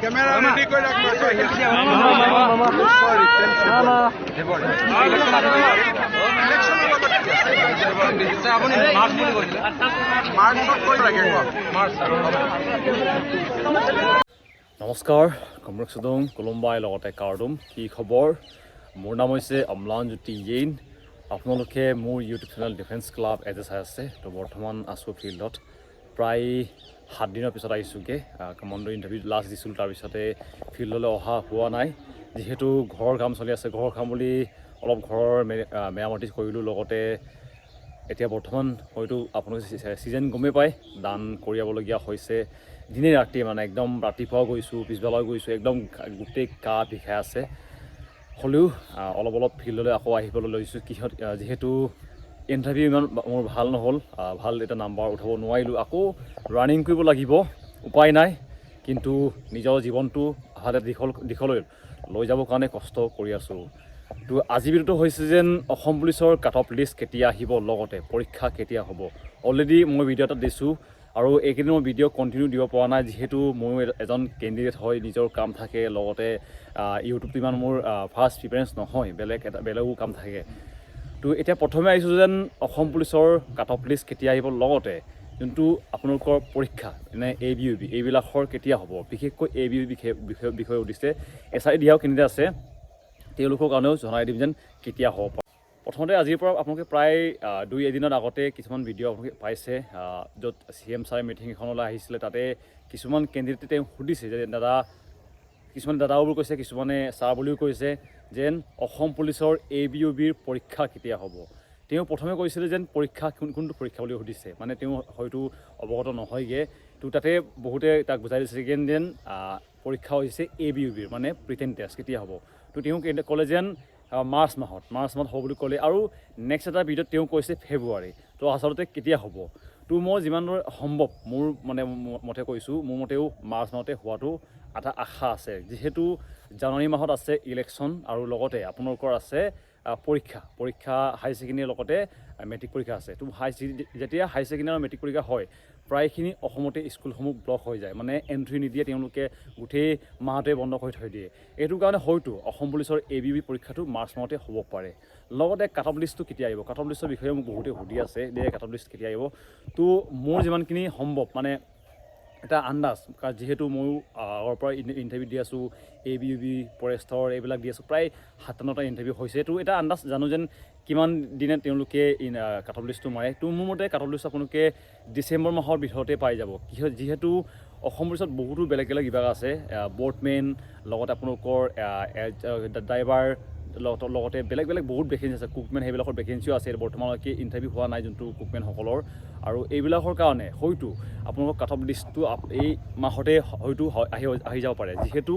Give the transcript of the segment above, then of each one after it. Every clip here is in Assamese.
ক্যামেৰা ৰেডি কৰে ৰাখবা সৰি নমস্কাৰ কমৰেড সুদং কলম্বাই লগতে কাৰ্ডুম কি খবৰ মোৰ নাম হৈছে অম্লানজ্যোতি য়েইন আপোনালোকে মোৰ ইউটিউব চেনেল ডিফেন্স ক্লাব এজে চাই আছে তো বৰ্তমান আছোঁ ফিল্ডত প্ৰায় 7 দিনৰ পিছত আহিছোঁগৈ কমাণ্ডো ইণ্টাৰভিউ লাষ্ট দিছিলোঁ তাৰপিছতে ফিল্ডলৈ অহা হোৱা নাই যিহেতু ঘৰৰ কাম চলি আছে ঘৰৰ কাম বুলি অলপ ঘৰৰ মেৰামতি কৰিলোঁ লগতে এতিয়া বৰ্তমান হয়তো আপোনালোকে ছিজন গমেই পায় দান কৰিবলগীয়া হৈছে দিনে ৰাতি মানে একদম ৰাতিপুৱা গৈছোঁ পিছবেলাও গৈছোঁ একদম গোটেই গা বিষাই আছে হ'লেও অলপ ফিল্ডলৈ আকৌ আহিবলৈ লৈছোঁ যিহেতু ইণ্টাৰভিউ ইমান মোৰ ভাল নহ'ল ভাল এটা নাম্বাৰ উঠাব নোৱাৰিলোঁ আকৌ ৰানিং কৰিব লাগিব উপায় নাই কিন্তু নিজৰ জীৱনটো ভাল দিশলৈ লৈ যাবৰ কাৰণে কষ্ট কৰি আছোঁ তো আজি ভিডিঅ'টো হৈছে যেন অসম পুলিচৰ কাট অফ লিষ্ট কেতিয়া আহিব লগতে পৰীক্ষা কেতিয়া হ'ব অলৰেডি মই ভিডিঅ' এটা দিছোঁ আৰু এইকেইদিন মই ভিডিঅ' কণ্টিনিউ দিব পৰা নাই যিহেতু ময়ো এজন কেণ্ডিডেট হয় নিজৰ কাম থাকে লগতে ইউটিউবটো ইমান মোৰ ফাৰ্ষ্ট প্ৰিফাৰেঞ্চ নহয় বেলেগো কাম থাকে তো এতিয়া প্ৰথমে আহিছোঁ যেন অসম পুলিচৰ কাট অফ লিষ্ট কেতিয়া আহিব লগতে যোনটো আপোনালোকৰ পৰীক্ষা এনে ABUB এইবিলাকৰ কেতিয়া হ'ব বিশেষকৈ ABUB বিষয়ে সুধিছে SI দিয়াও কেণ্ডিডেট আছে তেওঁলোকৰ কাৰণেও জনাই দিম যেন কেতিয়া হ'ব পাৰে প্ৰথমতে আজিৰ পৰা আপোনালোকে প্ৰায় 2 এদিনৰ আগতে কিছুমান ভিডিঅ' আপোনালোকে পাইছে য'ত CM ছাৰে মিটিং এখনলৈ আহিছিলে তাতে কিছুমান কেণ্ডিডেটে তেওঁ সুধিছে যে দাদা কিছুমান দাদাও বুলি কৈছে কিছুমানে ছাৰ বুলিও কৈছে যেন অসম পুলিচৰ ABUBৰ পৰীক্ষা কেতিয়া হ'ব তেওঁ প্ৰথমে কৈছিলে যেন পৰীক্ষা কোনটো পৰীক্ষা বুলি সুধিছে মানে তেওঁ হয়তো অৱগত নহয়গৈ তো তাতে বহুতে তাক বুজাই দিছে যেন পৰীক্ষা হৈছে ABUBৰ মানে প্ৰিটেন টেষ্ট কেতিয়া হ'ব তো তেওঁ ক'লে যেন মাৰ্চ মাহত হ'ব বুলি ক'লে আৰু নেক্সট এটা ভিডিঅ'ত তেওঁ কৈছে ফেব্ৰুৱাৰী তো আচলতে কেতিয়া হ'ব তো মই যিমান দূৰ সম্ভৱ মোৰ মানে মতে কৈছোঁ মোৰ মতেও মাৰ্চ মাহতে হোৱাটো এটা আশা আছে যিহেতু জানুৱাৰী মাহত আছে ইলেকশ্যন আৰু লগতে আপোনালোকৰ আছে পৰীক্ষা হাই ছেকেণ্ডেৰীৰ লগতে মেট্ৰিক পৰীক্ষা আছে তো যেতিয়া হাই ছেকেণ্ডেৰী আৰু মেট্ৰিক পৰীক্ষা হয় প্ৰায়খিনি অসমতে স্কুলসমূহ ব্লক হৈ যায় মানে এণ্ট্ৰি নিদিয়ে তেওঁলোকে গোটেই মাহতে বন্ধ কৰি থৈ দিয়ে এইটো কাৰণে হয়তো অসম পুলিচৰ ABUB পৰীক্ষাটো মাৰ্চ মাহতে হ'ব পাৰে লগতে কাট অফ লিষ্টটো কেতিয়া আহিব কাট অফ লিষ্টৰ বিষয়ে মোক বহুতে সুধি আছে যে কাট অফ লিষ্ট কেতিয়া আহিব তো মোৰ যিমানখিনি সম্ভৱ মানে এটা আন্দাজ যিহেতু ময়ো আগৰ পৰা ইণ্টাৰভিউ দি আছোঁ ABUB ফৰেষ্টৰ এইবিলাক দি আছোঁ প্ৰায় 7-9টা ইণ্টাৰভিউ হৈছে তো এটা আন্দাজ জানো যেন কিমান দিনে তেওঁলোকে কাট অফ লিষ্টটো মাৰে তো মোৰ মতে কাট অফ লিষ্ট আপোনালোকে ডিচেম্বৰ মাহৰ ভিতৰতে পাই যাব যিহেতু অসম পুলিচত বহুতো বেলেগ বিভাগ আছে বৰ্ডমেন লগতে আপোনালোকৰ ড্ৰাইভাৰ লগতে বেলেগ বহুত ভেকেঞ্চি আছে কুকমেন সেইবিলাকৰ ভেকেঞ্চিও আছে বৰ্তমানলৈকে ইণ্টাৰভিউ হোৱা নাই যোনটো কুকমেনসকলৰ আৰু এইবিলাকৰ কাৰণে হয়তো আপোনালোকৰ কাট অফ লিষ্টটো এই মাহতে হয়তো আহি যাব পাৰে যিহেতু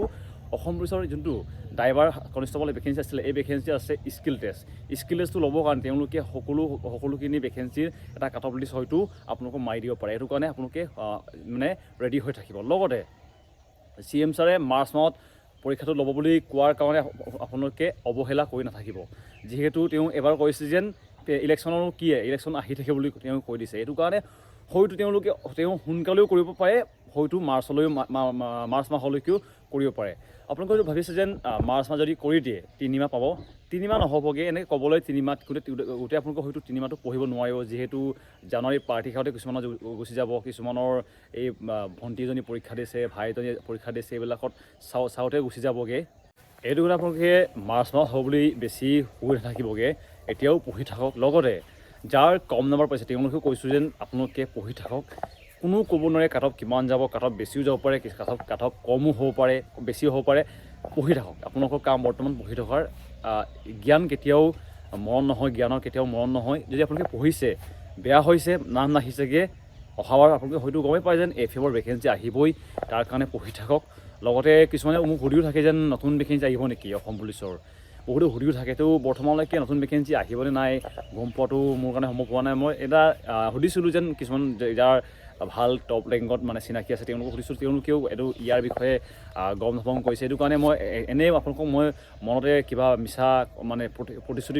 অসম পুলিচৰ যোনটো ড্ৰাইভাৰ কনষ্টেবল ভেকেঞ্চি আছিলে এই ভেকেঞ্চি আছে স্কিল টেষ্টটো ল'বৰ কাৰণে তেওঁলোকে সকলোখিনি ভেকেঞ্চিৰ এটা কাট অফ লিষ্ট হয়তো আপোনালোকক মাৰি দিব পাৰে এইটো কাৰণে আপোনালোকে মানে ৰেডি হৈ থাকিব লগতে CM ছাৰে মাৰ্চ মাহত পৰীক্ষাটো ল'ব বুলি কোৱাৰ কাৰণে আপোনালোকে অৱহেলা কৰি নাথাকিব যিহেতু তেওঁ এবাৰ কৈছে যেন ইলেকশ্যনৰ ইলেকশ্যন আহি থাকে বুলি তেওঁ কৈ দিছে এইটো কাৰণে হয়তো তেওঁ সোনকালেও কৰিব পাৰে হয়তো মাৰ্চ মাহলৈকেও কৰিব পাৰে আপোনালোকে যদি ভাবিছে যেন মাৰ্চ মাহ যদি কৰি দিয়ে 3 মাহ পাব 3 মাহ নহ'বগৈ এনেকৈ ক'বলৈ 3 মাহ গোটেই আপোনালোকে হয়তো 3 মাহটো পঢ়িব নোৱাৰিব যিহেতু জানুৱাৰী পাৰ্টি খাওঁতে কিছুমানৰ গুচি যাব কিছুমানৰ এই ভণ্টিজনী পৰীক্ষা দিছে ভাইজনী পৰীক্ষা দিছে এইবিলাকত চাওঁতে গুচি যাবগৈ এইটো কাৰণে আপোনালোকে মাৰ্চ মাহ হ'ব বুলি বেছি শুই নাথাকিবগৈ এতিয়াও পঢ়ি থাকক লগতে যাৰ কম নম্বৰ পাইছে তেওঁলোকেও কৈছোঁ যেন আপোনালোকে পঢ়ি থাকক কোনো ক'ব নোৱাৰে কাট অফ কিমান যাব কাট অফ বেছিও যাব পাৰে কাট অফ কমো হ'ব পাৰে বেছিও হ'ব পাৰে পঢ়ি থাকক আপোনালোকৰ কাম বৰ্তমান পঢ়ি থকাৰ জ্ঞান কেতিয়াও মৰণ নহয় জ্ঞানৰ কেতিয়াও মৰণ নহয় যদি আপোনালোকে পঢ়িছে বেয়া হৈছে নাম নাহিছেগৈ অহাবাৰ আপোনালোকে হয়তো গমেই পায় যেন FFৰ ভেকেঞ্চি আহিবই তাৰ কাৰণে পঢ়ি থাকক লগতে কিছুমানে মোক সুধিও থাকে যেন নতুন ভেকেঞ্চি আহিব নেকি অসম পুলিচৰ বহুতো সুধিও থাকে। তো বৰ্তমানলৈকে নতুন ভেকেঞ্চি আহিবনে নাই গম পোৱাটো মোৰ কাৰণে সম্ভৱ হোৱা নাই। মই এটা সুধিছিলোঁ যেন কিছুমান যাৰ ভাল টপ ৰেংকত মানে চিনাকি আছে তেওঁলোকক সুধিছোঁ, তেওঁলোকেও এইটো ইয়াৰ বিষয়ে গম নাপাওঁ কৈছে। সেইটো কাৰণে মই এনেই আপোনালোকক মই মনতে কিবা মিছা মানে প্ৰতিশ্ৰুতি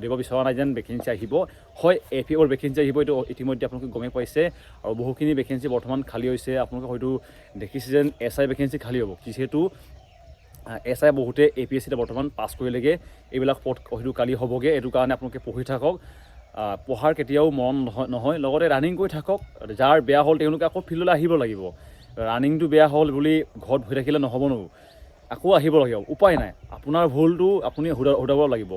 দিব বিচৰা নাই যেন ভেকেঞ্চি আহিব। হয়, APOৰ ভেকেঞ্চি আহিব, এইটো ইতিমধ্যে আপোনালোকে গমেই পাইছে। আৰু বহুখিনি ভেকেঞ্চি বৰ্তমান খালী হৈছে। আপোনালোকে হয়তো দেখিছে যেন SI ভেকেঞ্চি খালী হ'ব, যিহেতু SI বহুতে APSCতে বৰ্তমান পাছ কৰিলেগৈ। এইবিলাক পদ হয়তো কালি হ'বগৈ। এইটো কাৰণে আপোনালোকে পঢ়ি থাকক। পঢ়াৰ কেতিয়াও মন নহয়, লগতে ৰানিং কৰি থাকক। যাৰ বেয়া হ'ল তেওঁলোকে আকৌ ফিল্ডলৈ আহিব লাগিব। ৰানিংটো বেয়া হ'ল বুলি ঘৰত বহি থাকিলে নহ'ব ন, আকৌ আহিব লাগিব। উপায় নাই, আপোনাৰ ভুলটো আপুনি শুধাব লাগিব।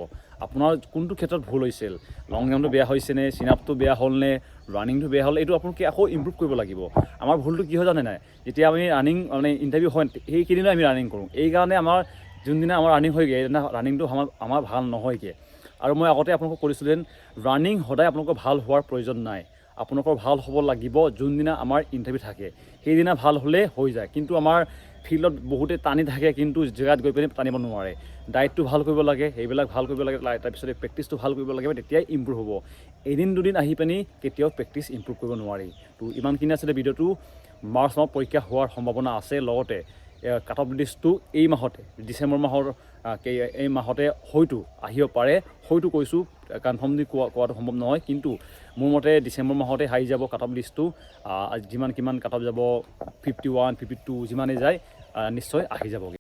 আপোনাৰ কোনটো ক্ষেত্ৰত ভুল হৈছিল, লং জাম্পটো বেয়া হৈছেনে, চিনাপটো বেয়া হ'লনে, ৰানিংটো বেয়া হ'ল, এইটো আপোনালোকে আকৌ ইম্প্ৰুভ কৰিব লাগিব। আমাৰ ভুলটো কি হয় জানে নাই, যেতিয়া আমি ৰানিং মানে ইণ্টাৰভিউ হয় সেইকেইদিনে আমি ৰানিং কৰোঁ। এইকাৰণে আমাৰ যোনদিনা আমাৰ ৰানিং হয়গৈ সেইদিনা ৰানিংটো আমাৰ ভাল নহয়গৈ। আৰু মই আগতে আপোনালোকক কৈছিলোঁ যেন ৰানিং সদায় আপোনালোকৰ ভাল হোৱাৰ প্ৰয়োজন নাই। আপোনালোকৰ ভাল হ'ব লাগিব যোনদিনা আমাৰ ইণ্টাৰভিউ থাকে, সেইদিনা ভাল হ'লে হৈ যায়। কিন্তু আমাৰ ফিল্ডত বহুতে টানি থাকে, কিন্তু জেগাত গৈ পিনে টানিব নোৱাৰে। ডায়েটটো ভাল কৰিব লাগে, সেইবিলাক ভাল কৰিব লাগে, তাৰপিছতে প্ৰেক্টিছটো ভাল কৰিব লাগে, তেতিয়াই ইম্প্ৰুভ হ'ব। এদিন দুদিন আহি পিনি কেতিয়াও প্ৰেক্টিছ ইম্প্ৰুভ কৰিব নোৱাৰি। তো ইমানখিনি আছিলে ভিডিঅ'টো। মাৰ্চ মাহত পৰীক্ষা হোৱাৰ সম্ভাৱনা আছে। লগতে কাট অফ লিষ্টটো এই মাহতে, ডিচেম্বৰ মাহৰ এই মাহতে হয়তো আহিব পাৰে। হয়তো কৈছোঁ, কনফাৰ্মলি কোৱাটো সম্ভৱ নহয়, কিন্তু মোৰ মতে ডিচেম্বৰ মাহতে আহি যাব কাট অফ লিষ্টটো। কিমান কাট অফ যাব, 51, 52 যিমানেই যায় নিশ্চয় আহি যাবগৈ।